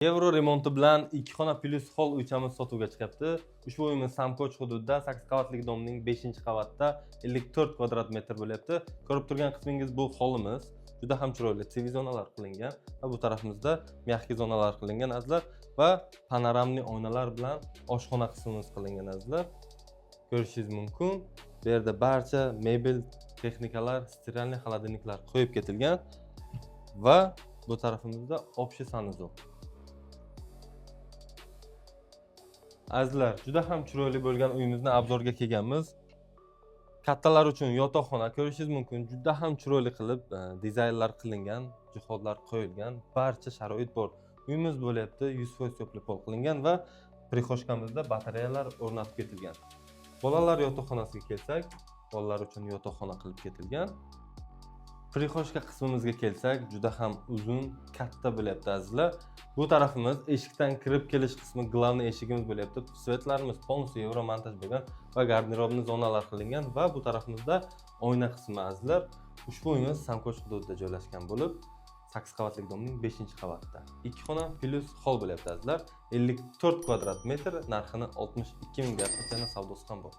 Yevro remonti bilan 2 xona plus hol uychamiz sotuvga chiqyapti. Ushbu uyimiz Samkoch hududida 8 qavatli domning 5-qavatda 54 kvadrat metr bo'lyapti. Ko'rib turgan qismingiz bu holimiz. Juda ham chiroyli TV zonalar qilingan va bu tarafimizda mягкий zonalar qilingan azizlar va panoramli oynalar bilan oshxona qismimiz qilingan azizlar. Ko'rishingiz mumkin. Bu yerda barcha mebel, texnikalar, stiralniy холодильникlar qo'yib ketilgan va bu tarafimizda общий sanuzol. Azizlar, juda ham chiroyli bo'lgan uyimizni obzorga kelganmiz. Kattalar uchun yotoqxona ko'rishingiz mumkin. Juda ham chiroyli qilib dizaynlar qilingan, jihozlar qo'yilgan, barcha sharoit bor. Uyimiz bo'lyapti, 100% to'pli pol qilingan va prixoshkamizda batareyalar o'rnatib ketilgan. Bolalar yotoqxonasiga kelsak, bolalar uchun yotoqxona qilib ketilgan. Prixoshka qismimizga kelsak, juda ham uzun, katta bo'lyapti azizlar. Bu tarafimiz eshikdan kirib kelish qismi, glavniy eshigimiz bo'lyapti. Svetlarimiz polностью yevro montaj bo'lgan va garderobni zonalar qilingan va bu tarafimizda oyna qismi azizlar. Ushbu uyimiz Samkoch hududida joylashgan bo'lib, 8 qavatli domning 5-qavatda. 2 xona plus hol bo'lyapti azizlar. 54 kvadrat metr, narxini 62 ming gapirsa, savdosi ham bor.